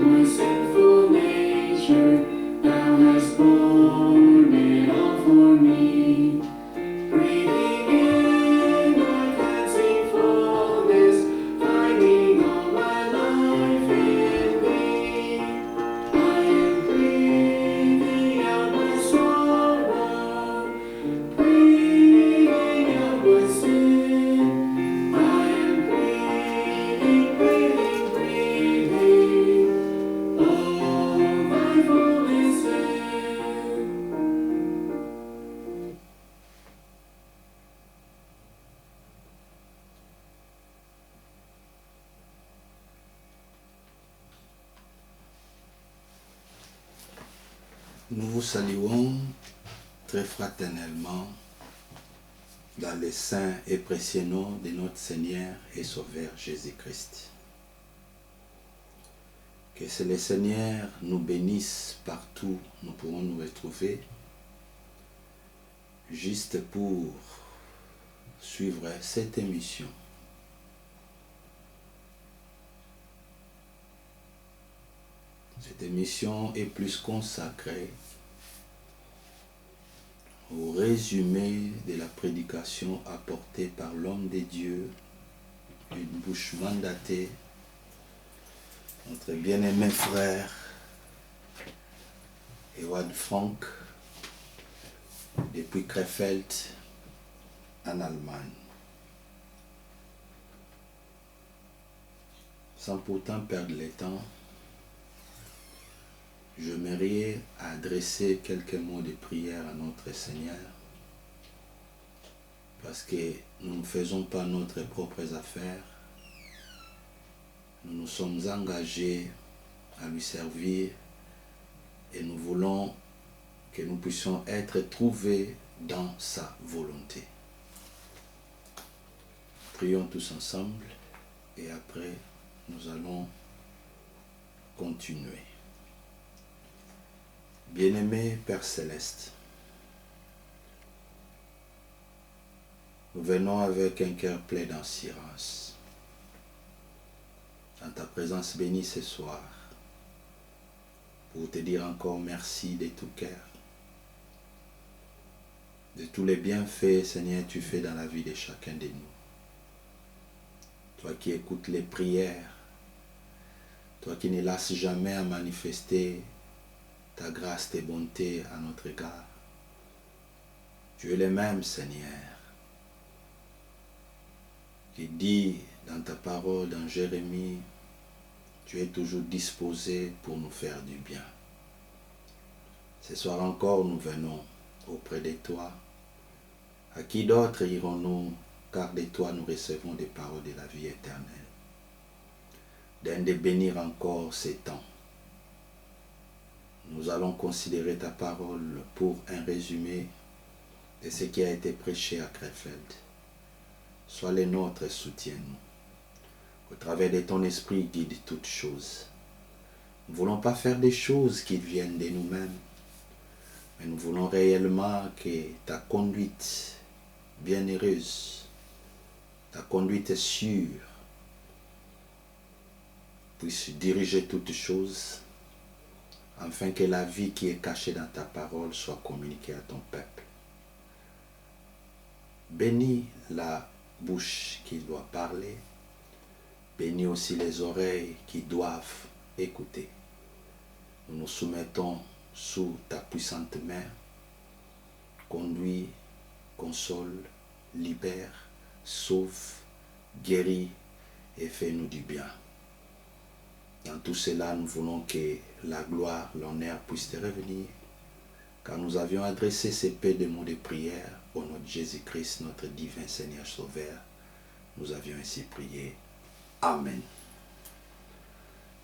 my sinful nature, thou hast borne it all for me. Breathing in thy cleansing fullness, finding all my life in thee. I am breathing out my sorrow, breathing out my sin. I am breathing, breathing, breathing all thy fullness in. Nous vous saluons très fraternellement dans le saint et précieux nom de notre Seigneur et Sauveur Jésus-Christ. Que le Seigneur nous bénisse partout où nous pourrons nous retrouver, juste pour suivre cette émission. Cette émission est plus consacrée au résumé de la prédication apportée par l'homme de Dieu, une bouche mandatée, notre bien-aimé frère Ewald Frank, depuis Krefeld, en Allemagne. Sans pourtant perdre le temps, j'aimerais adresser quelques mots de prière à notre Seigneur, parce que nous ne faisons pas nos propres affaires, nous nous sommes engagés à lui servir et nous voulons que nous puissions être trouvés dans sa volonté. Prions tous ensemble et après nous allons continuer. Bien-aimé Père Céleste, nous venons avec un cœur plein d'assurance dans ta présence bénie ce soir pour te dire encore merci de tout cœur, de tous les bienfaits, Seigneur, tu fais dans la vie de chacun de nous. Toi qui écoutes les prières, toi qui ne lasses jamais à manifester ta grâce, tes bontés à notre égard. Tu es le même, Seigneur, qui dit dans ta parole, dans Jérémie, tu es toujours disposé pour nous faire du bien. Ce soir encore, nous venons auprès de toi. À qui d'autre irons-nous, car de toi nous recevons des paroles de la vie éternelle. Donne de bénir encore ces temps. Nous allons considérer ta parole pour un résumé de ce qui a été prêché à Krefeld. Sois le nôtre et soutiens-nous. Au travers de ton esprit, guide toutes choses. Nous ne voulons pas faire des choses qui viennent de nous-mêmes, mais nous voulons réellement que ta conduite bienheureuse, ta conduite sûre, puisse diriger toutes choses, afin que la vie qui est cachée dans ta parole soit communiquée à ton peuple. Bénis la bouche qui doit parler, bénis aussi les oreilles qui doivent écouter. Nous nous soumettons sous ta puissante main. Conduis, console, libère, sauve, guéris et fais-nous du bien. Dans tout cela, nous voulons que la gloire, l'honneur puissent te revenir, car nous avions adressé ces paix de mots de prière au nom de Jésus-Christ, notre divin Seigneur Sauveur. Nous avions ainsi prié. Amen.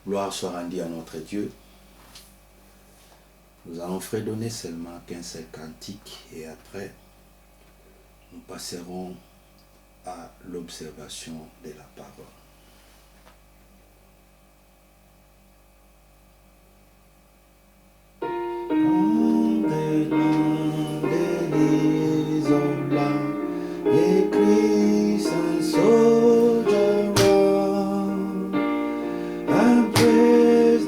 Gloire soit rendue à notre Dieu. Nous allons fredonner seulement qu'un seul cantique et après, nous passerons à l'observation de la parole. Un praise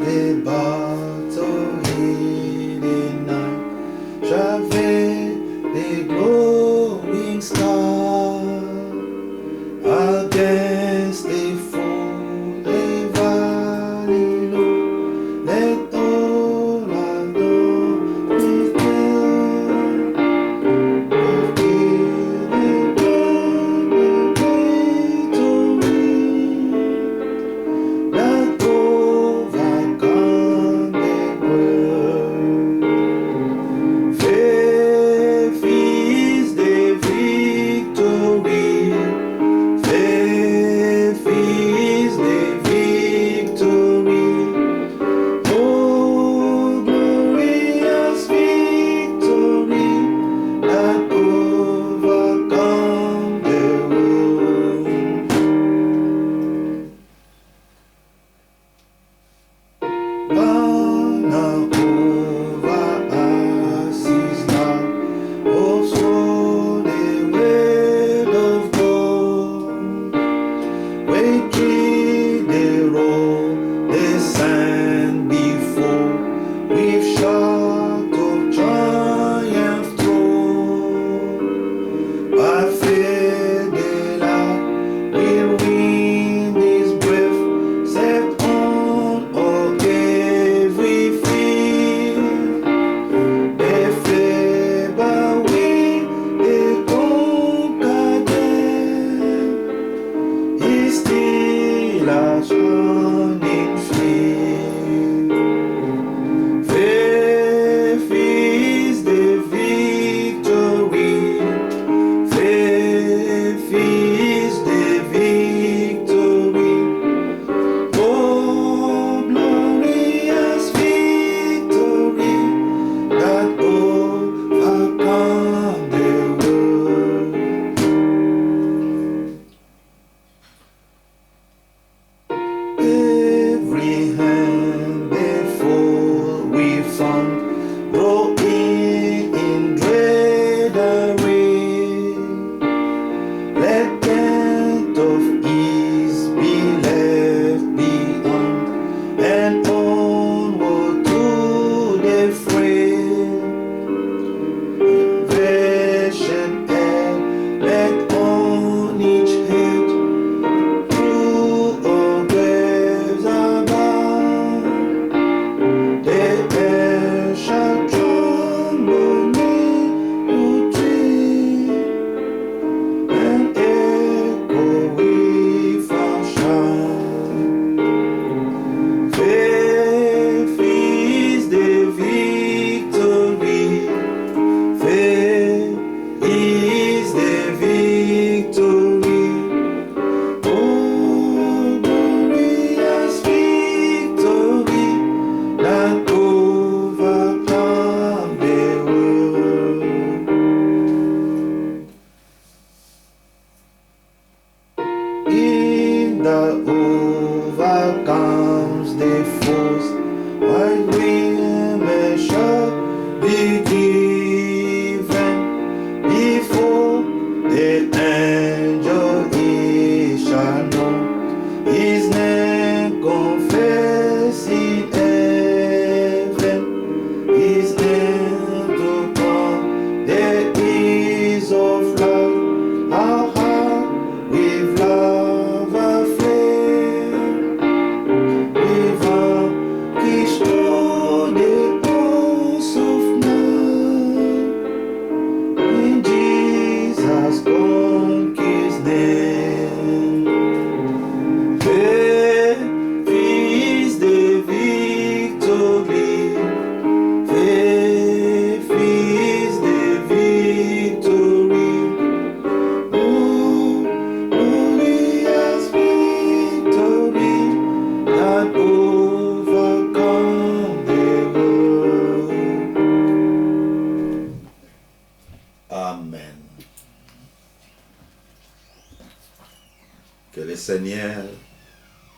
Seigneur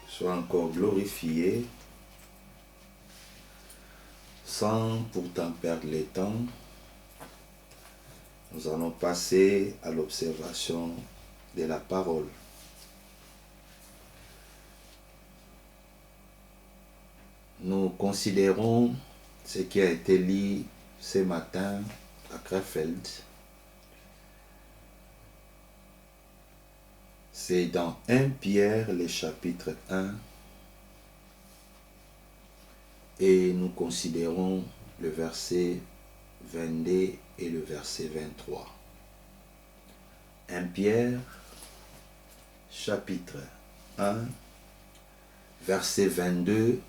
soit encore glorifié. Sans pourtant perdre le temps, nous allons passer à l'observation de la parole. Nous considérons ce qui a été lu ce matin à Krefeld. C'est dans 1 Pierre, le chapitre 1, et nous considérons le verset 22 et le verset 23. 1 Pierre, chapitre 1, verset 22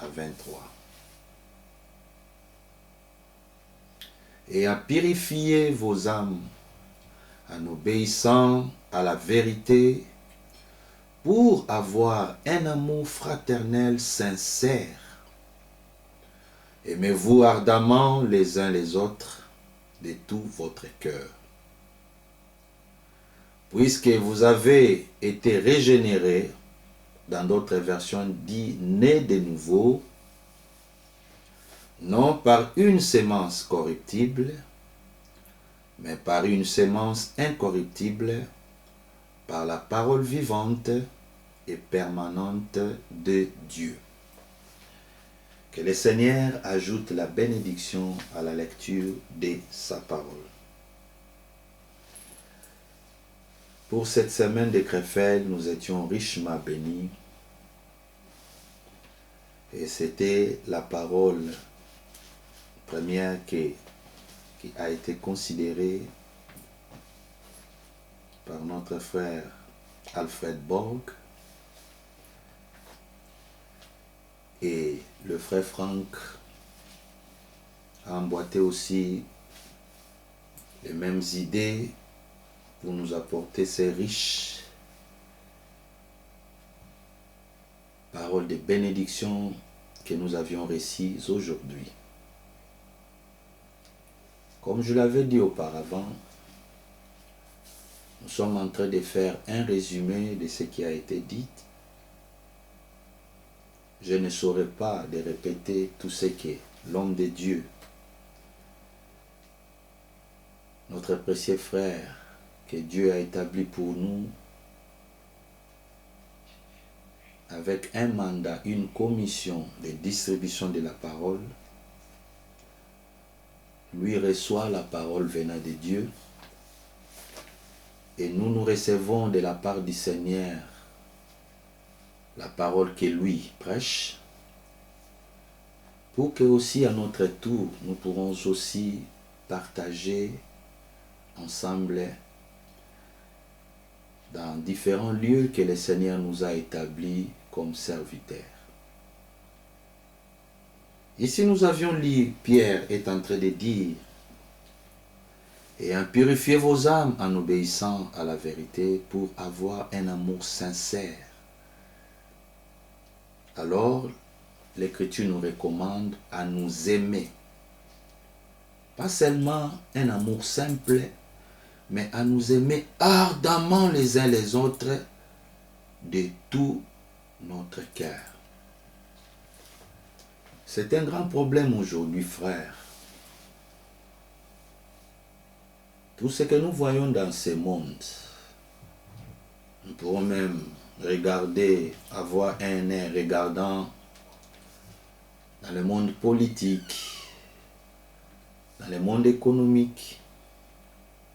à 23. Et à purifier vos âmes en obéissant à la vérité pour avoir un amour fraternel sincère. Aimez-vous ardemment les uns les autres de tout votre cœur. Puisque vous avez été régénérés, dans d'autres versions dit nés de nouveau, non par une sémence corruptible, mais par une sémence incorruptible, par la parole vivante et permanente de Dieu. Que le Seigneur ajoute la bénédiction à la lecture de sa parole. Pour cette semaine de Krefeld, nous étions richement bénis. Et c'était la parole première qui a été considérée par notre frère Alfred Borg et le frère Franck a emboîté aussi les mêmes idées pour nous apporter ces riches paroles de bénédiction que nous avions reçues aujourd'hui. Comme je l'avais dit auparavant, nous sommes en train de faire un résumé de ce qui a été dit. Je ne saurais pas de répéter tout ce que l'homme de Dieu, notre précieux frère, que Dieu a établi pour nous, avec un mandat, une commission de distribution de la parole, lui reçoit la parole venant de Dieu et nous recevons de la part du Seigneur la parole que lui prêche pour que aussi à notre tour nous pourrons aussi partager ensemble dans différents lieux que le Seigneur nous a établis comme serviteurs. Ici nous avions lu, Pierre est en train de dire, ayant purifié vos âmes en obéissant à la vérité pour avoir un amour sincère. Alors, l'Écriture nous recommande à nous aimer. Pas seulement un amour simple, mais à nous aimer ardemment les uns les autres de tout notre cœur. C'est un grand problème aujourd'hui, frères. Tout ce que nous voyons dans ce monde, nous pourrons même regarder, avoir un œil regardant dans le monde politique, dans le monde économique,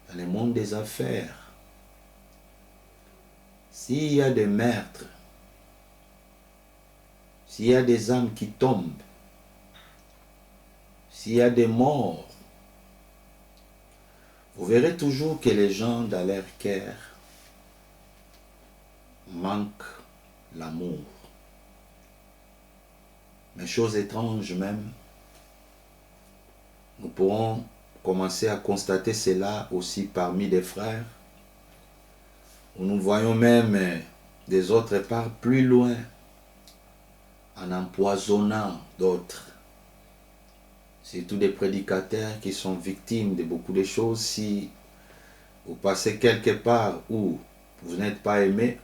dans le monde des affaires. S'il y a des meurtres, s'il y a des âmes qui tombent, s'il y a des morts, vous verrez toujours que les gens dans leur cœur manquent l'amour. Mais chose étrange même, nous pourrons commencer à constater cela aussi parmi des frères, où nous voyons même des autres parts plus loin, en empoisonnant d'autres. Surtout des prédicateurs qui sont victimes de beaucoup de choses. Si vous passez quelque part où vous n'êtes pas aimé,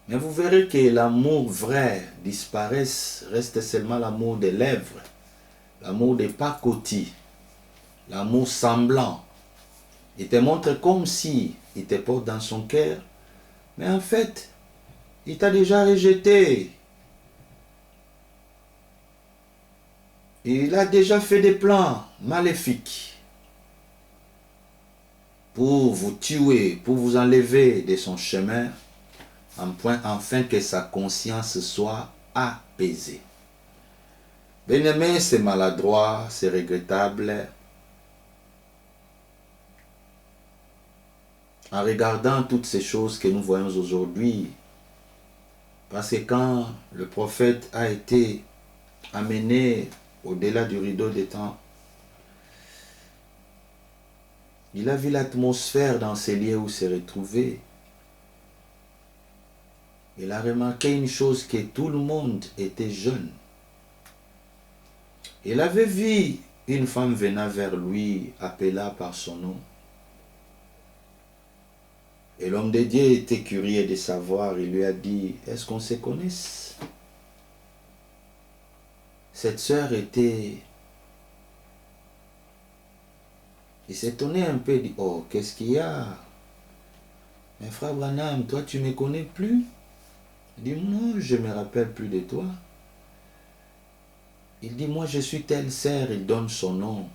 mais vous verrez que l'amour vrai disparaît, reste seulement l'amour des lèvres, l'amour des pacotis, l'amour semblant. Il te montre comme si il te porte dans son cœur, mais en fait, il t'a déjà rejeté. Il a déjà fait des plans maléfiques pour vous tuer, pour vous enlever de son chemin, afin que sa conscience soit apaisée. Bien-aimé, c'est maladroit, c'est regrettable. En regardant toutes ces choses que nous voyons aujourd'hui, parce que quand le prophète a été amené au-delà du rideau des temps, il a vu l'atmosphère dans ces lieux où il s'est retrouvé. Il a remarqué une chose, que tout le monde était jeune. Il avait vu une femme venant vers lui, appelant par son nom. Et l'homme de Dieu était curieux de savoir, il lui a dit, est-ce qu'on se connaisse? cette sœur était... Il s'étonnait un peu, il dit, oh, qu'est-ce qu'il y a? Mais frère Branham, toi tu ne me connais plus? Il dit, non, je ne me rappelle plus de toi. Il dit, moi je suis telle sœur, il donne son nom.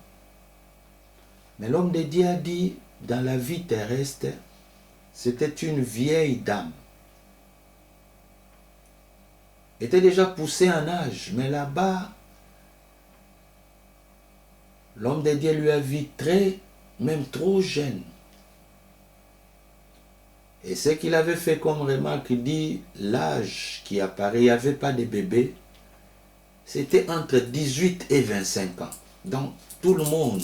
Mais l'homme de Dieu a dit, dans la vie terrestre, c'était une vieille dame. Était déjà poussée en âge, mais là-bas, l'homme de Dieu lui a vu très, même trop jeune. Et ce qu'il avait fait comme remarque, il dit, l'âge qui apparaît, il n'y avait pas de bébé, c'était entre 18 et 25 ans. Donc, tout le monde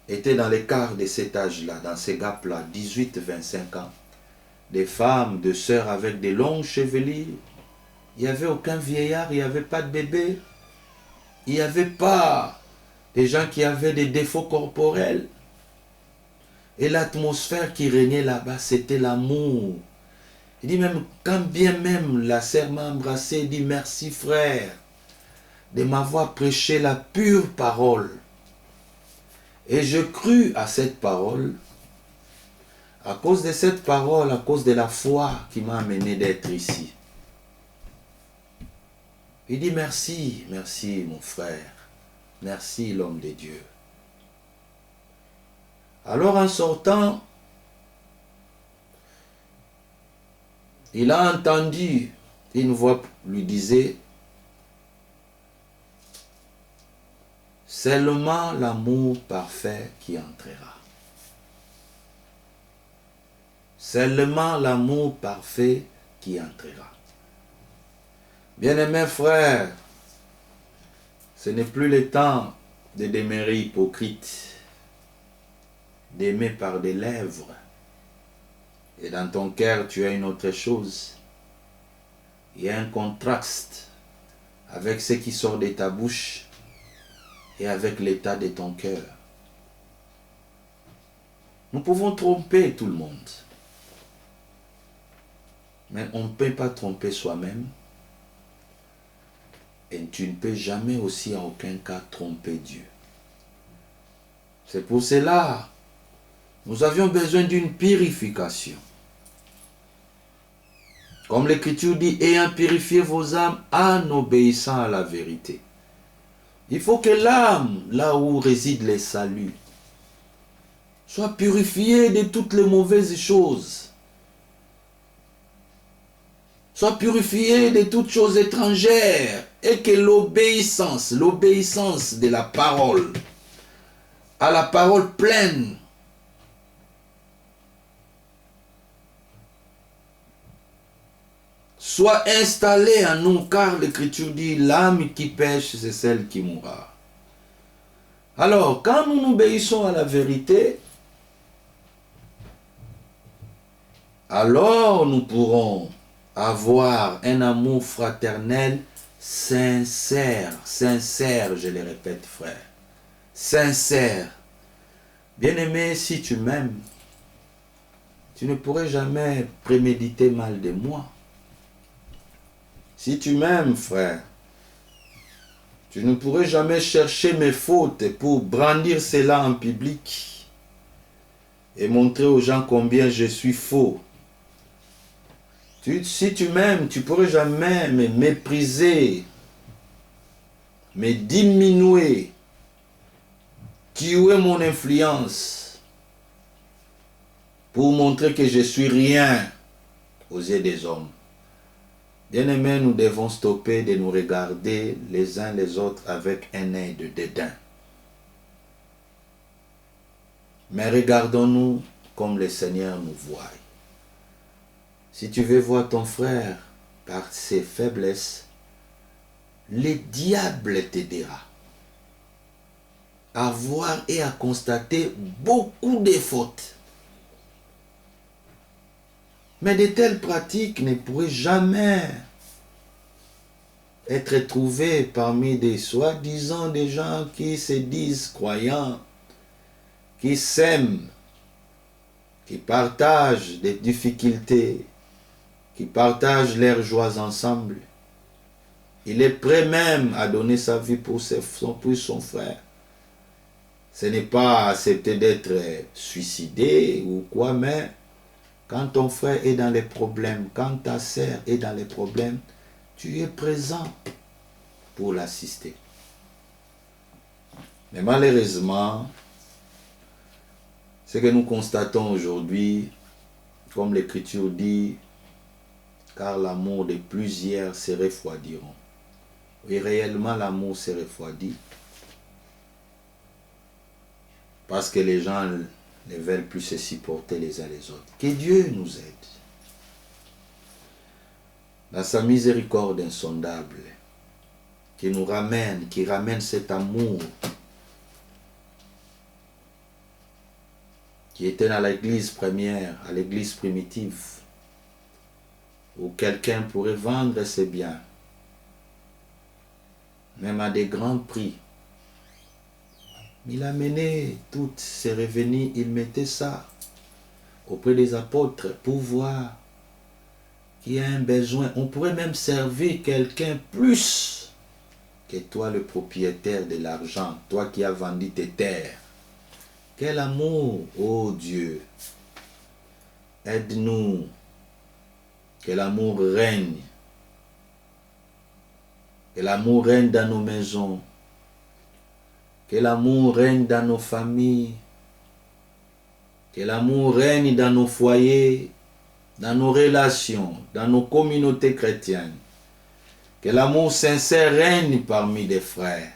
était dans l'écart de cet âge-là, dans ces gaps-là, 18-25 ans. Des femmes, des sœurs avec des longues chevelures. Il n'y avait aucun vieillard, il n'y avait pas de bébé. Il n'y avait pas des gens qui avaient des défauts corporels. Et l'atmosphère qui régnait là-bas, c'était l'amour. Il dit même, quand bien même la sœur m'a embrassé, il dit merci frère de m'avoir prêché la pure parole. Et je crus à cette parole. À cause de cette parole, à cause de la foi qui m'a amené d'être ici. Il dit merci, merci mon frère. Merci l'homme de Dieu. Alors en sortant, il a entendu une voix lui disait, seulement l'amour parfait qui entrera. Seulement l'amour parfait qui entrera. Bien-aimés frères, ce n'est plus le temps de demeurer hypocrite, d'aimer par des lèvres. Et dans ton cœur, tu as une autre chose. Il y a un contraste avec ce qui sort de ta bouche et avec l'état de ton cœur. Nous pouvons tromper tout le monde. Mais on ne peut pas tromper soi-même. Et tu ne peux jamais aussi en aucun cas tromper Dieu. C'est pour cela nous avions besoin d'une purification. Comme l'Écriture dit, ayant purifié vos âmes en obéissant à la vérité. Il faut que l'âme, là où réside le salut, soit purifiée de toutes les mauvaises choses. Soit purifiée de toutes choses étrangères. Et que l'obéissance de la parole, à la parole pleine, soit installée en nous, car l'Écriture dit, l'âme qui pêche, c'est celle qui mourra. Alors, quand nous obéissons à la vérité, alors nous pourrons avoir un amour fraternel sincère, sincère, je le répète frère, sincère. Bien-aimé, si tu m'aimes, tu ne pourrais jamais préméditer mal de moi. Si tu m'aimes, frère, tu ne pourrais jamais chercher mes fautes pour brandir cela en public et montrer aux gens combien je suis faux. Si tu m'aimes, tu ne pourrais jamais me mépriser, me diminuer, tuer mon influence pour montrer que je suis rien aux yeux des hommes. Bien-aimés, nous devons stopper de nous regarder les uns les autres avec un œil de dédain. Mais regardons-nous comme le Seigneur nous voit. Si tu veux voir ton frère par ses faiblesses, le diable t'aidera à voir et à constater beaucoup de fautes. Mais de telles pratiques ne pourraient jamais être trouvées parmi des soi-disant des gens qui se disent croyants, qui s'aiment, qui partagent des difficultés, qui partagent leurs joies ensemble. Il est prêt même à donner sa vie pour son frère. Ce n'est pas accepter d'être suicidé ou quoi, mais quand ton frère est dans les problèmes, quand ta sœur est dans les problèmes, tu es présent pour l'assister. Mais malheureusement, ce que nous constatons aujourd'hui, comme l'Écriture dit, car l'amour de plusieurs se refroidiront. Et réellement, l'amour se refroidit. Parce que les gens ne veulent plus se supporter les uns les autres. Que Dieu nous aide. Dans sa miséricorde insondable, qui ramène cet amour qui était dans l'église première, à l'église primitive, où quelqu'un pourrait vendre ses biens, même à des grands prix. Il amenait toutes ses revenus, il mettait ça auprès des apôtres pour voir qu'il y a un besoin. On pourrait même servir quelqu'un plus que toi, le propriétaire de l'argent, toi qui as vendu tes terres. Quel amour, ô Dieu! Aide-nous, que l'amour règne. Que l'amour règne dans nos maisons. Que l'amour règne dans nos familles. Que l'amour règne dans nos foyers, dans nos relations, dans nos communautés chrétiennes. Que l'amour sincère règne parmi les frères.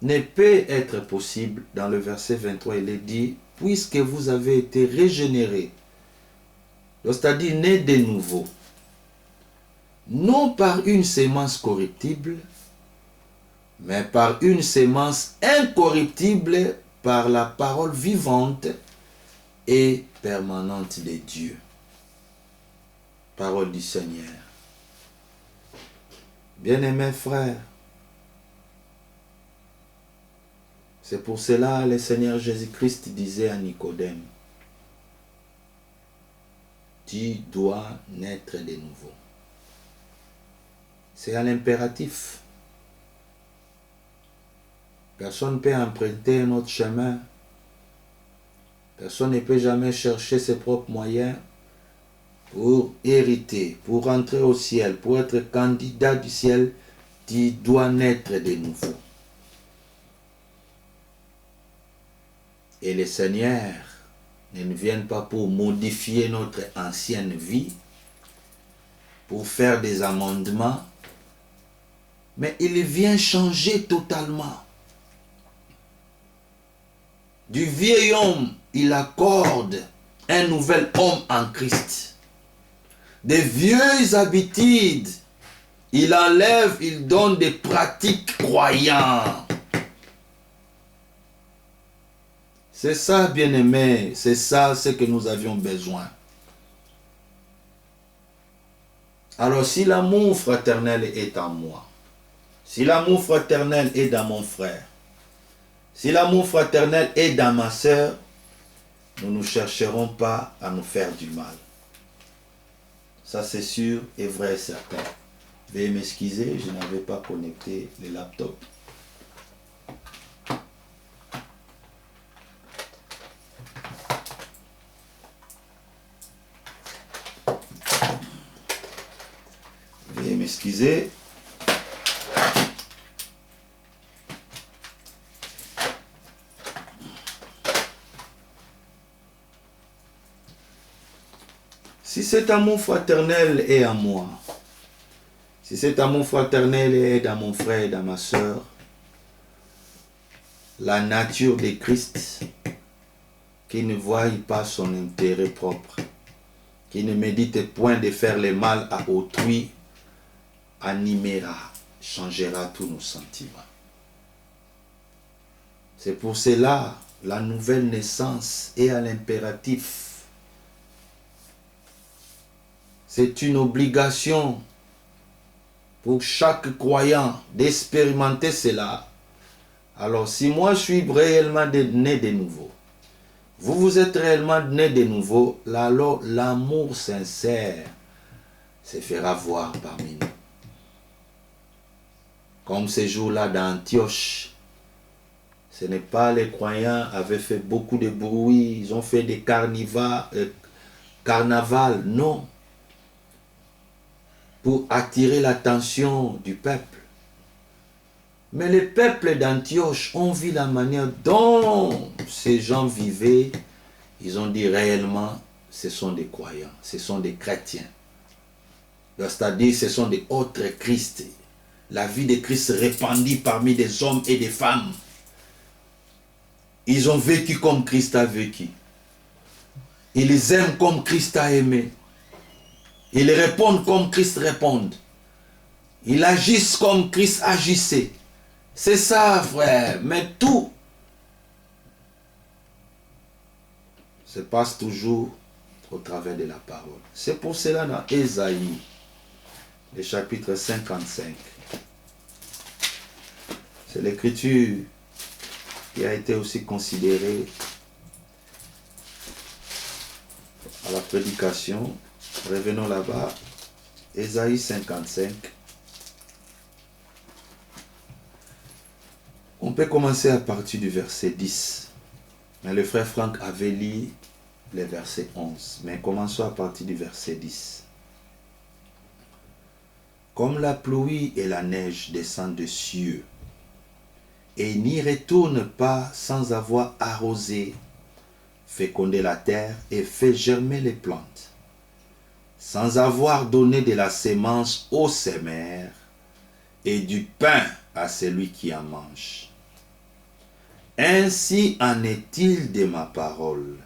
Ne peut être possible, dans le verset 23, il est dit, puisque vous avez été régénérés, c'est-à-dire nés de nouveau, non par une sémence corruptible, mais par une sémence incorruptible, par la parole vivante et permanente de Dieu. Parole du Seigneur. Bien-aimés frères, c'est pour cela que le Seigneur Jésus-Christ disait à Nicodème, tu dois naître de nouveau. C'est à l'impératif. Personne ne peut emprunter un autre chemin. Personne ne peut jamais chercher ses propres moyens pour hériter, pour rentrer au ciel, pour être candidat du ciel. Tu dois naître de nouveau. Et le Seigneur ne vient pas pour modifier notre ancienne vie, pour faire des amendements, mais il vient changer totalement. Du vieil homme, il accorde un nouvel homme en Christ. Des vieilles habitudes, il enlève, il donne des pratiques croyantes. C'est ça, bien-aimé, c'est ça ce que nous avions besoin. Alors, si l'amour fraternel est en moi, si l'amour fraternel est dans mon frère, si l'amour fraternel est dans ma sœur, nous ne chercherons pas à nous faire du mal. Ça, c'est sûr et vrai et certain. Veuillez m'excuser, je n'avais pas connecté le laptop. Veuillez m'excuser. Si cet amour fraternel est en moi, si cet amour fraternel est dans mon frère et dans ma soeur, la nature de Christ, qui ne voit pas son intérêt propre, qui ne médite point de faire le mal à autrui, animera, changera tous nos sentiments. C'est pour cela la nouvelle naissance est à l'impératif. C'est une obligation pour chaque croyant d'expérimenter cela. Alors, si moi je suis réellement né de nouveau, vous êtes réellement né de nouveau, alors l'amour sincère se fera voir parmi Comme ces jours-là d'Antioche. Ce n'est pas les croyants avaient fait beaucoup de bruit, ils ont fait des carnaval, non. Pour attirer l'attention du peuple. Mais les peuples d'Antioche ont vu la manière dont ces gens vivaient. Ils ont dit réellement, ce sont des croyants, ce sont des chrétiens. C'est-à-dire, ce sont des autres Christ. La vie de Christ répandue parmi des hommes et des femmes. Ils ont vécu comme Christ a vécu. Ils aiment comme Christ a aimé. Ils répondent comme Christ répond. Ils agissent comme Christ agissait. C'est ça, frère. Mais tout se passe toujours au travers de la parole. C'est pour cela dans Ésaïe, le chapitre 55. C'est l'écriture qui a été aussi considérée à la prédication. Revenons là-bas. Ésaïe 55. On peut commencer à partir du verset 10. Mais le frère Franck avait lu les versets 11. Mais commençons à partir du verset 10. Comme la pluie et la neige descendent des cieux, et n'y retournent pas sans avoir arrosé, fécondé la terre et fait germer les plantes, sans avoir donné de la sémence aux semeurs et du pain à celui qui en mange. Ainsi en est-il de ma parole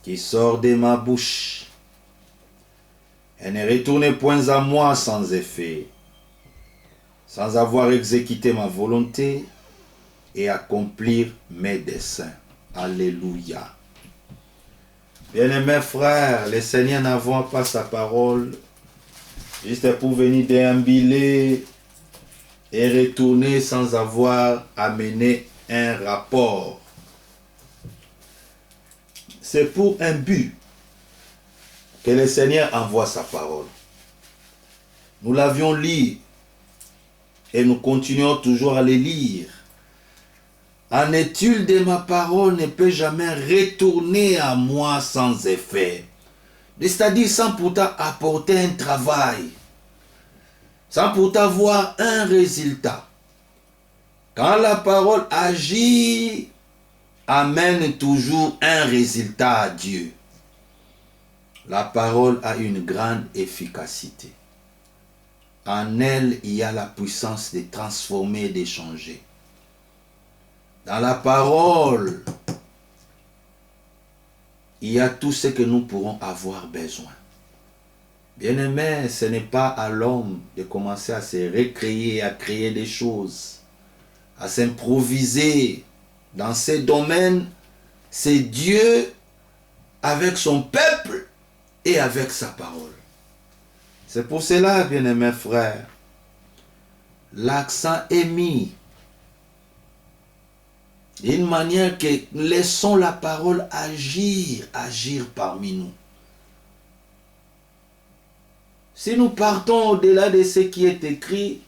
qui sort de ma bouche. Elle ne retourne point à moi sans effet, sans avoir exécuté ma volonté et accomplir mes desseins. Alléluia. Bien-aimés frères, le Seigneur n'envoie pas sa parole juste pour venir déambuler et retourner sans avoir amené un rapport. C'est pour un but que le Seigneur envoie sa parole. Nous l'avions lu et nous continuons toujours à les lire. En est-il de ma parole ne peut jamais retourner à moi sans effet. C'est-à-dire sans pourtant apporter un travail, sans pourtant avoir un résultat. Quand la parole agit, amène toujours un résultat à Dieu. La parole a une grande efficacité. En elle, il y a la puissance de transformer et de changer. Dans la parole, il y a tout ce que nous pourrons avoir besoin. Bien-aimé, ce n'est pas à l'homme de commencer à se recréer, à créer des choses, à s'improviser dans ces domaines. C'est Dieu avec son peuple et avec sa parole. C'est pour cela, bien-aimés frères, l'accent est mis d'une manière que laissons la parole agir parmi nous. Si nous partons au-delà de ce qui est écrit,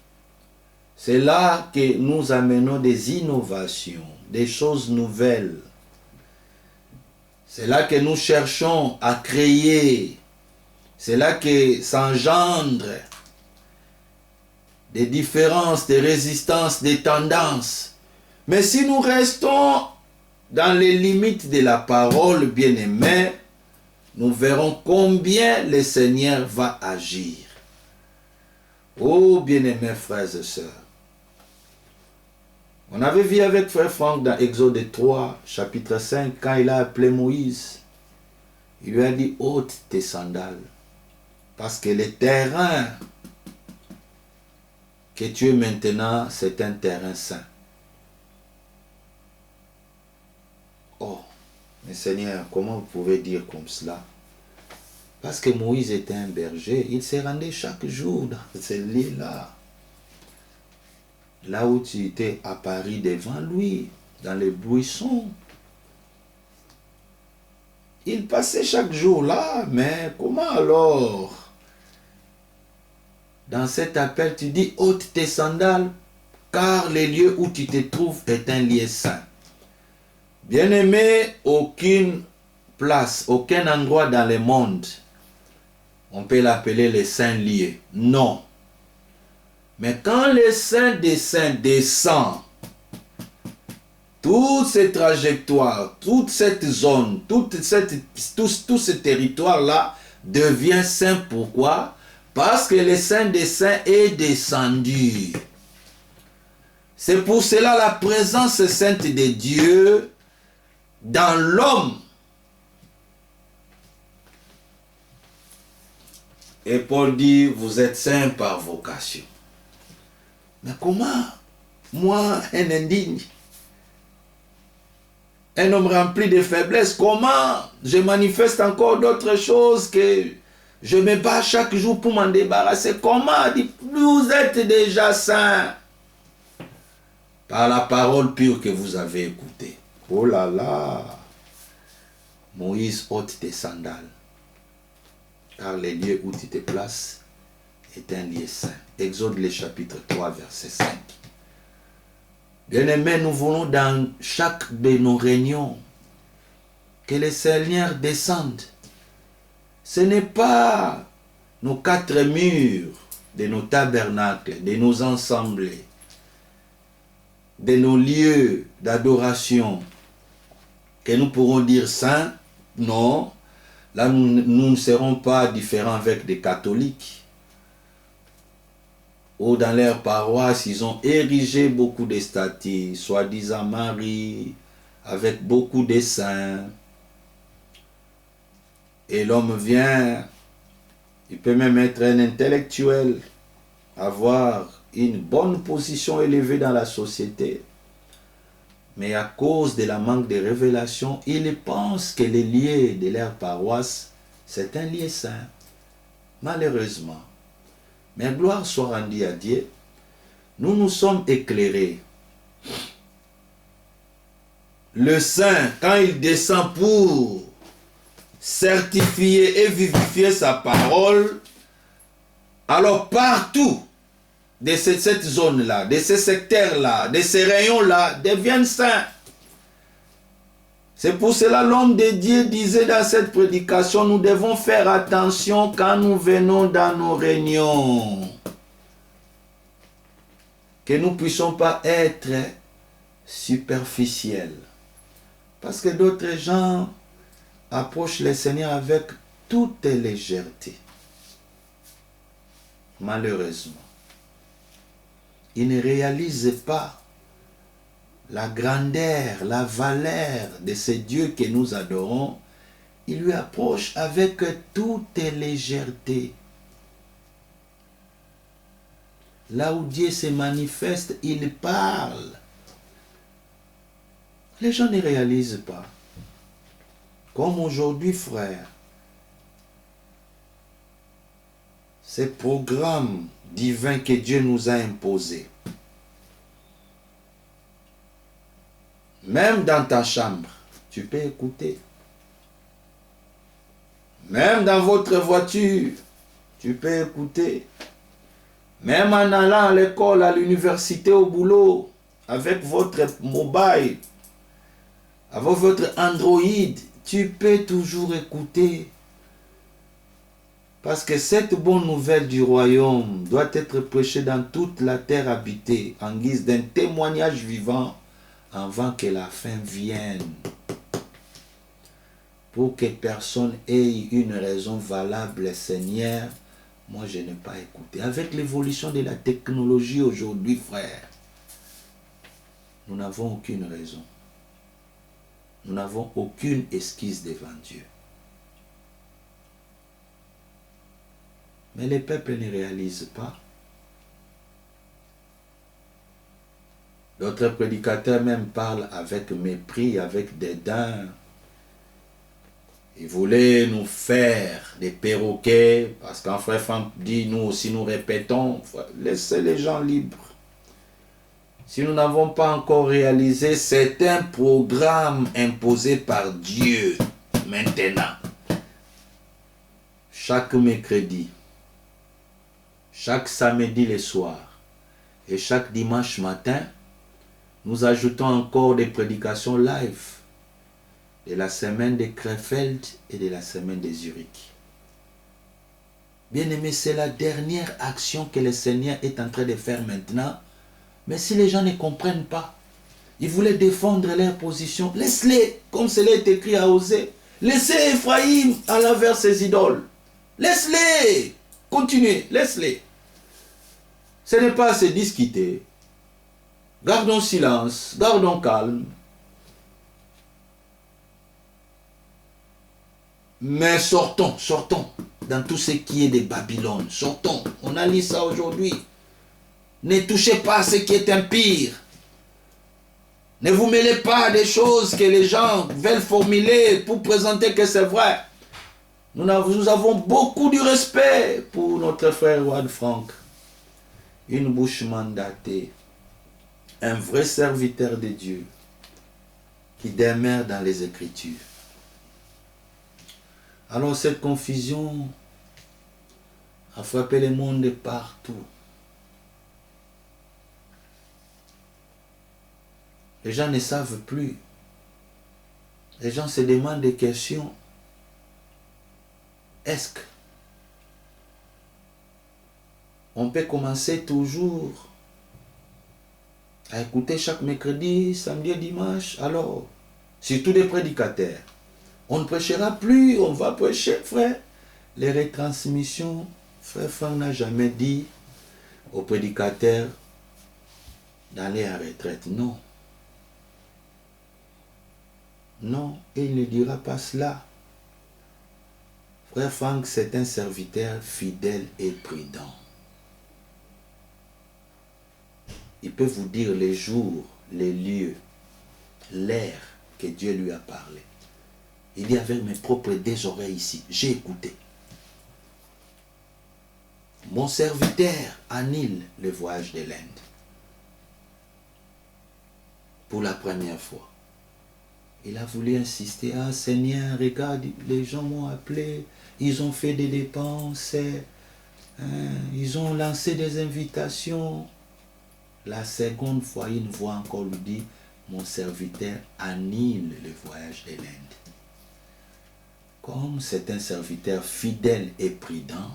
c'est là que nous amenons des innovations, des choses nouvelles. C'est là que nous cherchons à créer. C'est là que s'engendrent des différences, des résistances, des tendances. Mais si nous restons dans les limites de la parole, bien-aimés, nous verrons combien le Seigneur va agir. Oh, bien-aimés frères et sœurs, on avait vu avec frère Franck dans Exode 3, chapitre 5, quand il a appelé Moïse, il lui a dit « ôte tes sandales ». Parce que le terrain que tu es maintenant, c'est un terrain saint. Oh, mais Seigneur, comment vous pouvez dire comme cela? Parce que Moïse était un berger, il se rendait chaque jour dans ce lieu-là. Là où tu étais apparu devant lui, dans les buissons. Il passait chaque jour là, mais comment alors Dans cet appel, tu dis ôte tes sandales, car le lieu où tu te trouves est un lieu saint. Bien-aimé, aucune place, aucun endroit dans le monde, on peut l'appeler le saint lieu. Non. Mais quand le Saint des Saints descend, toute cette trajectoire, toute cette zone, tout ce territoire-là devient saint. Pourquoi? Parce que le Saint des Saints est descendu. C'est pour cela la présence sainte de Dieu dans l'homme. Et Paul dit, vous êtes saints par vocation. Mais comment, moi, un indigne, un homme rempli de faiblesse, comment je manifeste encore d'autres choses que je me bats chaque jour pour m'en débarrasser? Comment? Vous êtes déjà saints par la parole pure que vous avez écoutée. Oh là là! Moïse, ôte tes sandales, car le lieu où tu te places est un lieu saint. Exode le chapitre 3, verset 5. Bien-aimés, nous voulons dans chaque de nos réunions que le Seigneur descende. Ce n'est pas nos 4 murs de nos tabernacles, de nos assemblées, de nos lieux d'adoration que nous pourrons dire saints. Non, là nous ne serons pas différents avec des catholiques. Ou dans leur paroisse, ils ont érigé beaucoup de statues, soi-disant Marie, avec beaucoup de saints. Et l'homme vient, il peut même être un intellectuel, avoir une bonne position élevée dans la société. Mais à cause de la manque de révélation, ils pensent que le lieu de leur paroisse, c'est un lieu saint. Malheureusement. Mais gloire soit rendue à Dieu, nous nous sommes éclairés. Le Saint, quand il descend pour certifier et vivifier sa parole, alors partout de cette zone-là, de ces secteurs-là, de ces rayons-là, deviennent saints. C'est pour cela l'homme de Dieu disait dans cette prédication, nous devons faire attention quand nous venons dans nos réunions. Que nous ne puissions pas être superficiels. Parce que d'autres gens approchent le Seigneur avec toute légèreté. Malheureusement. Ils ne réalisent pas la grandeur, la valeur de ce Dieu que nous adorons. Ils lui approchent avec toute légèreté. Là où Dieu se manifeste, il parle. Les gens ne réalisent pas. Comme aujourd'hui, frère, ces programmes divins que Dieu nous a imposés, même dans ta chambre, tu peux écouter. Même dans votre voiture, tu peux écouter. Même en allant à l'école, à l'université, au boulot, avec votre mobile, avec votre Android, tu peux toujours écouter. Parce que cette bonne nouvelle du royaume doit être prêchée dans toute la terre habitée, en guise d'un témoignage vivant, avant que la fin vienne. Pour que personne ait une raison valable, Seigneur, moi je n'ai pas écouté. Avec l'évolution de la technologie aujourd'hui, frère, nous n'avons aucune raison. Nous n'avons aucune esquisse devant Dieu. Mais les peuples ne réalisent pas. D'autres prédicateurs même parlent avec mépris, avec dédain. Ils voulaient nous faire des perroquets, parce qu'un frère Franck dit, nous aussi nous répétons, laissez les gens libres. Si nous n'avons pas encore réalisé, c'est un programme imposé par Dieu maintenant. Chaque mercredi, chaque samedi le soir et chaque dimanche matin, nous ajoutons encore des prédications live de la semaine de Krefeld et de la semaine de Zurich. Bien-aimé, c'est la dernière action que le Seigneur est en train de faire maintenant. Mais si les gens ne comprennent pas, ils voulaient défendre leur position, laisse-les, comme cela est écrit à Osée. Laissez Ephraïm aller vers ses idoles. Laisse-les. Continuez, laisse-les. Ce n'est pas à se discuter. Gardons silence, gardons calme. Mais sortons dans tout ce qui est de Babylone. Sortons. On a lu ça aujourd'hui. Ne touchez pas à ce qui est impire. Ne vous mêlez pas des choses que les gens veulent formuler pour présenter que c'est vrai. Nous avons beaucoup de respect pour notre frère Wad Frank. Une bouche mandatée. Un vrai serviteur de Dieu qui demeure dans les Écritures. Alors cette confusion a frappé le monde de partout. Les gens ne savent plus. Les gens se demandent des questions. Est-ce qu'on peut commencer toujours à écouter chaque mercredi, samedi et dimanche? Alors, surtout des prédicateurs. On ne prêchera plus, on va prêcher, frère. Les retransmissions, frère Franck n'a jamais dit aux prédicateurs d'aller à retraite. Non. Non, il ne dira pas cela. Frère Franck, c'est un serviteur fidèle et prudent. Il peut vous dire les jours, les lieux, l'heure que Dieu lui a parlé. Il dit avec mes propres deux oreilles ici, j'ai écouté. Mon serviteur annule le voyage de l'Inde. Pour la première fois. Il a voulu insister, ah Seigneur, regarde, les gens m'ont appelé, ils ont fait des dépenses, ils ont lancé des invitations. La seconde fois, une voix encore lui dit, mon serviteur annule le voyage de l'Inde. Comme c'est un serviteur fidèle et prudent,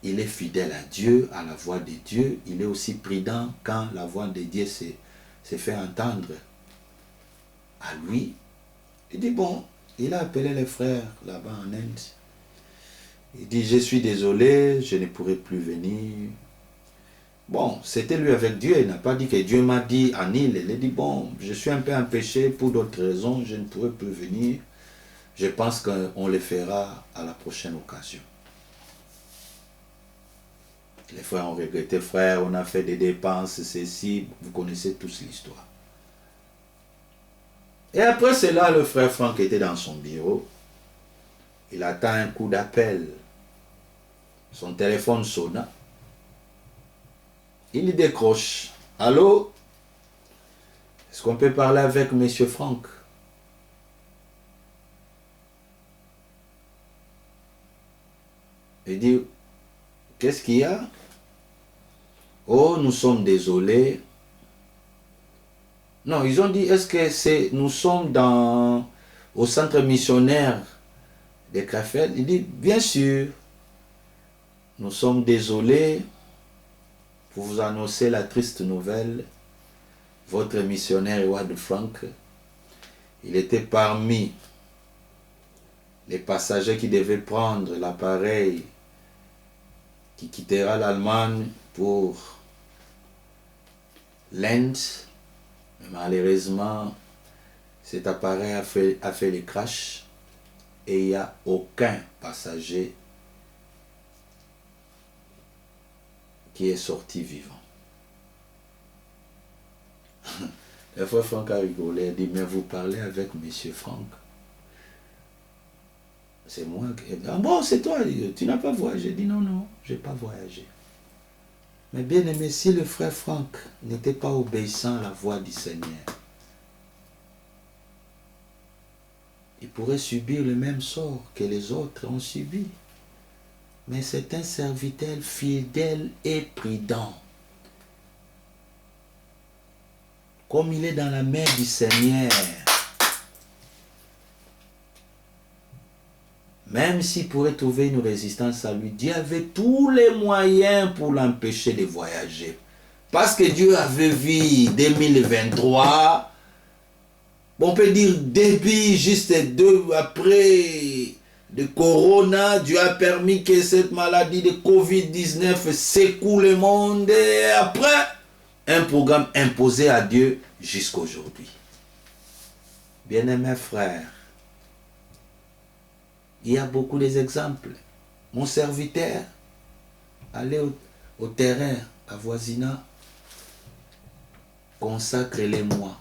il est fidèle à Dieu, à la voix de Dieu. Il est aussi prudent quand la voix de Dieu se fait entendre à lui. Il dit, bon, il a appelé les frères là-bas en Inde. Il dit, je suis désolé, je ne pourrai plus venir. Bon, c'était lui avec Dieu. Il n'a pas dit que Dieu m'a dit, annule. Il a dit, bon, je suis un peu empêché pour d'autres raisons, je ne pourrai plus venir. Je pense qu'on le fera à la prochaine occasion. Les frères ont regretté, frère, on a fait des dépenses, ceci, vous connaissez tous l'histoire. Et après cela, le frère Franck était dans son bureau. Il attend un coup d'appel. Son téléphone sonna. Il y décroche. Allô? Est-ce qu'on peut parler avec M. Franck? Il dit, qu'est-ce qu'il y a? Oh, nous sommes désolés. Non, ils ont dit, est-ce que nous sommes au centre missionnaire de Krefeld? Il dit, bien sûr, nous sommes désolés pour vous annoncer la triste nouvelle. Votre missionnaire Wad Frank, il était parmi les passagers qui devaient prendre l'appareil qui quittera l'Allemagne pour l'Inde. Malheureusement, cet appareil a fait le crash et il n'y a aucun passager qui est sorti vivant. Le frère Franck a rigolé, il a dit, mais vous parlez avec M. Franck. C'est moi qui... Ah bon, c'est toi, tu n'as pas voyagé. J'ai dit, non, non, je n'ai pas voyagé. Mais bien aimé, si le frère Franck n'était pas obéissant à la voix du Seigneur, il pourrait subir le même sort que les autres ont subi. Mais c'est un serviteur fidèle et prudent. Comme il est dans la main du Seigneur. Même s'il pourrait trouver une résistance à lui, Dieu avait tous les moyens pour l'empêcher de voyager. Parce que Dieu avait vu 2023, on peut dire début, juste après de Corona, Dieu a permis que cette maladie de Covid-19 secoue le monde. Et après, un programme imposé à Dieu jusqu'à aujourd'hui. Bien-aimés frères, il y a beaucoup d'exemples. Mon serviteur allait au terrain avoisinant, consacrez-les-moi.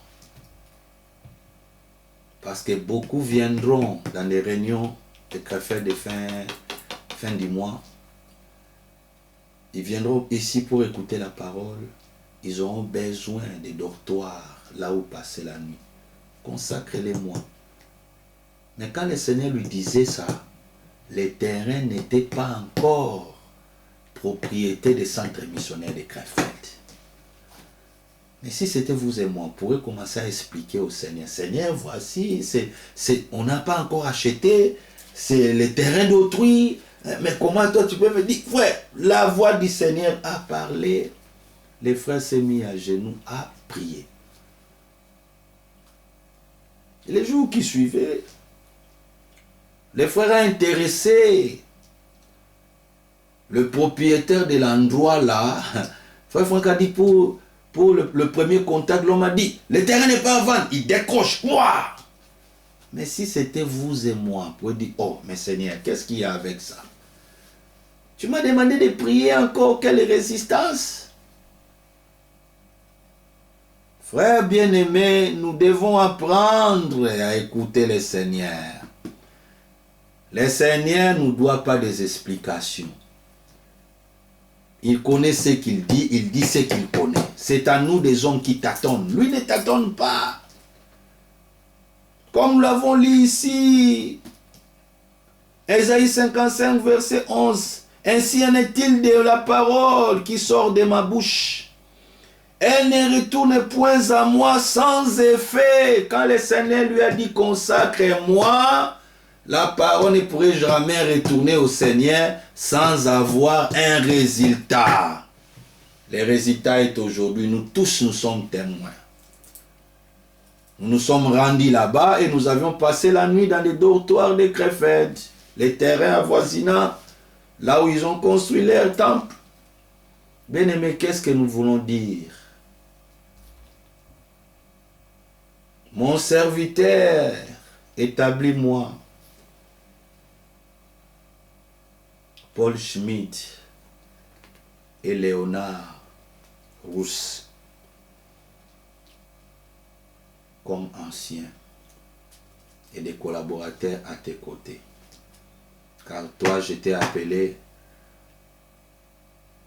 Parce que beaucoup viendront dans les réunions de café de fin du mois. Ils viendront ici pour écouter la parole. Ils auront besoin de dortoirs, là où passer la nuit. Consacrez-les-moi. Mais quand le Seigneur lui disait ça, les terrains n'étaient pas encore propriété des centres missionnaires de Krefeld. Mais si c'était vous et moi, on pourrait commencer à expliquer au Seigneur, Seigneur, voici, on n'a pas encore acheté, c'est les terrains d'autrui, mais comment toi tu peux me dire, frère, la voix du Seigneur a parlé, les frères s'est mis à genoux à prier. Et les jours qui suivaient, les frères ont intéressé le propriétaire de l'endroit là. Frère Franck a dit pour le premier contact, l'homme a dit, le terrain n'est pas à vendre, il décroche. Quoi? Mais si c'était vous et moi, vous pouvez dire, oh, mais Seigneur, qu'est-ce qu'il y a avec ça? Tu m'as demandé de prier encore, quelle résistance? Frères bien-aimés, nous devons apprendre à écouter le Seigneur. Le Seigneur ne nous doit pas des explications. Il connaît ce qu'il dit ce qu'il connaît. C'est à nous des hommes qui tâtonnent. Lui ne tâtonne pas. Comme nous l'avons lu ici, Ésaïe 55, verset 11. Ainsi en est-il de la parole qui sort de ma bouche. Elle ne retourne point à moi sans effet. Quand le Seigneur lui a dit consacre-moi, la parole ne pourrait jamais retourner au Seigneur sans avoir un résultat. Le résultat est aujourd'hui, nous tous nous sommes témoins. Nous nous sommes rendus là-bas et nous avions passé la nuit dans les dortoirs de Krefeld, les terrains avoisinants, là où ils ont construit leur temple. Bien-aimés, qu'est-ce que nous voulons dire? Mon serviteur, établis-moi. Paul Schmidt et Léonard Rousse comme anciens et des collaborateurs à tes côtés. Car toi, je t'ai appelé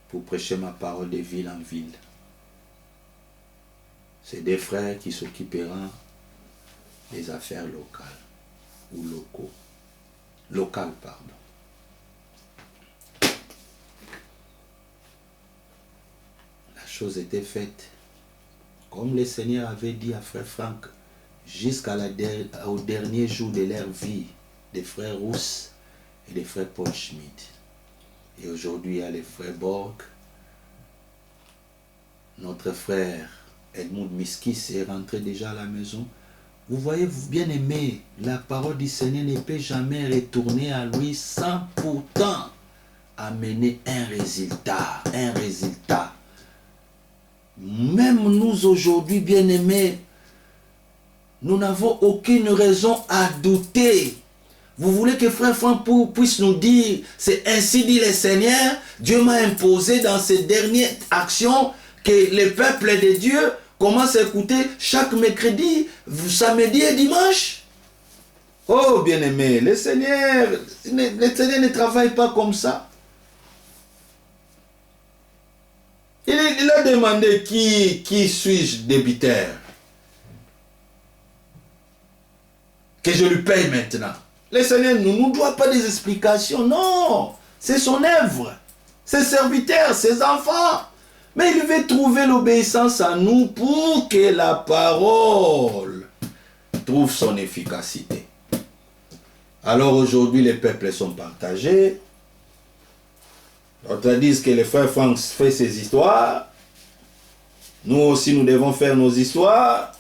pour prêcher ma parole de ville en ville. C'est des frères qui s'occuperont des affaires locales ou locaux. Locales, pardon. La chose était faite. Comme le Seigneur avait dit à frère Franck, jusqu'au dernier jour de leur vie, des frères Rousse et des frères Paul Schmidt. Et aujourd'hui, il y a les frères Borg. Notre frère Edmund Miskis est rentré déjà à la maison. Vous voyez, bien aimé, la parole du Seigneur ne peut jamais retourner à lui sans pourtant amener un résultat. Un résultat. Même nous aujourd'hui, bien aimés, nous n'avons aucune raison à douter. Vous voulez que frère Franck puisse nous dire, c'est ainsi dit le Seigneur, Dieu m'a imposé dans ces dernières actions que le peuple de Dieu commence à écouter chaque mercredi, samedi et dimanche. Oh bien-aimé, le Seigneur ne travaille pas comme ça. Il a demandé qui suis-je débiteur? Que je lui paye maintenant. Le Seigneur ne nous doit pas des explications, non. c'est son œuvre, ses serviteurs, ses enfants. Mais il veut trouver l'obéissance en nous pour que la parole trouve son efficacité. Alors aujourd'hui, les peuples sont partagés. D'autres disent que le frère Franck fait ses histoires. Nous aussi, nous devons faire nos histoires.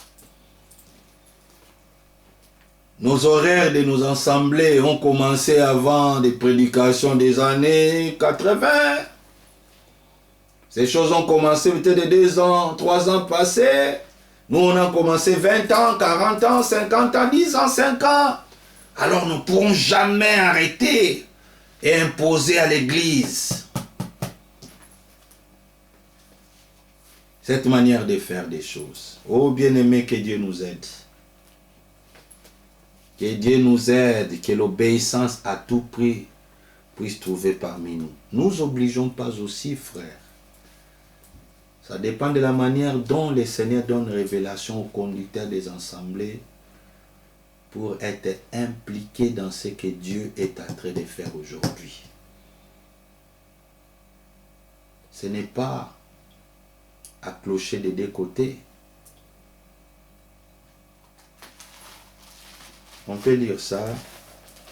Nos horaires de nos assemblées ont commencé avant des prédications des années 80. Ces choses ont commencé peut-être de 2 ans, 3 ans passés. Nous, on a commencé 20 ans, 40 ans, 50 ans, 10 ans, 5 ans. Alors, nous ne pourrons jamais arrêter et imposer à l'Église cette manière de faire des choses. Oh bien-aimé, que Dieu nous aide. Que Dieu nous aide, que l'obéissance à tout prix puisse trouver parmi nous. Nous obligeons pas aussi, frères. Ça dépend de la manière dont le Seigneur donne révélation aux conducteurs des assemblées pour être impliqués dans ce que Dieu est en train de faire aujourd'hui. Ce n'est pas à clocher des 2 côtés. On peut dire ça.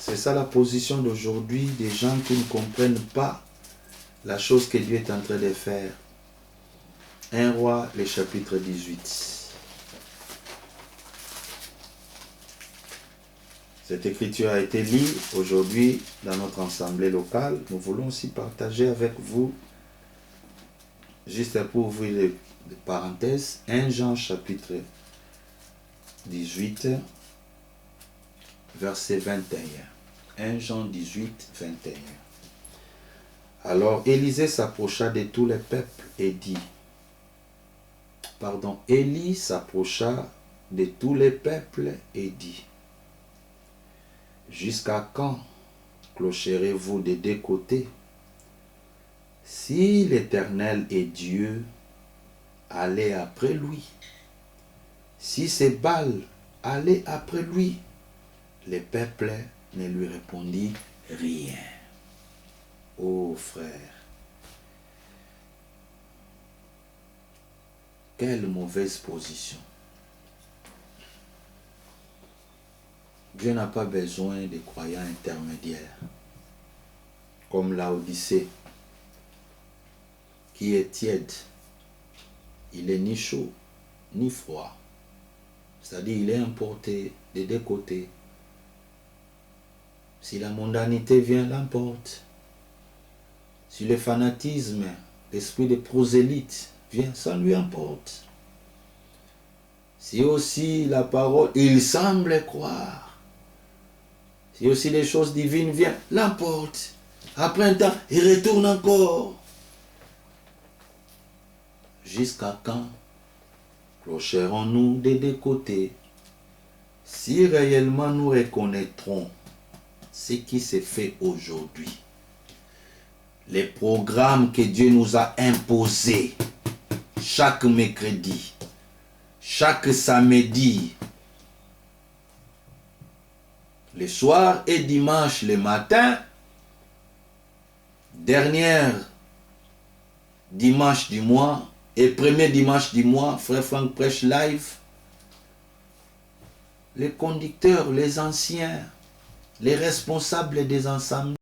C'est ça la position d'aujourd'hui des gens qui ne comprennent pas la chose que Dieu est en train de faire. 1 Roi, le chapitre 18. Cette écriture a été lue aujourd'hui dans notre assemblée locale. Nous voulons aussi partager avec vous, juste pour ouvrir les parenthèses, 1 Jean chapitre 18, verset 21. 1 Jean 18, 21. Alors Élisée s'approcha de tous les peuples et dit, Élie s'approcha de tous les peuples et dit, jusqu'à quand clocherez-vous des 2 côtés? Si l'Éternel est Dieu, allez après lui. Si c'est Baal, allez après lui. Les peuples ne lui répondit rien. Oh frère, quelle mauvaise position. Dieu n'a pas besoin de croyants intermédiaires, comme Laodicée, qui est tiède. Il est ni chaud, ni froid. C'est-à-dire, il est importé des 2 côtés. Si la mondanité vient, l'emporte. Si le fanatisme, l'esprit de prosélyte vient, ça lui importe. Si aussi la parole, il semble croire. Si aussi les choses divines viennent, l'emporte. Après un temps, il retourne encore. Jusqu'à quand clocherons-nous des 2 côtés? Si réellement nous reconnaîtrons ce qui s'est fait aujourd'hui, les programmes que Dieu nous a imposés chaque mercredi, chaque samedi, le soir et dimanche le matin, dernier dimanche du mois et premier dimanche du mois, Frère Franck prêche live. Les conducteurs, les anciens, les responsables des ensembles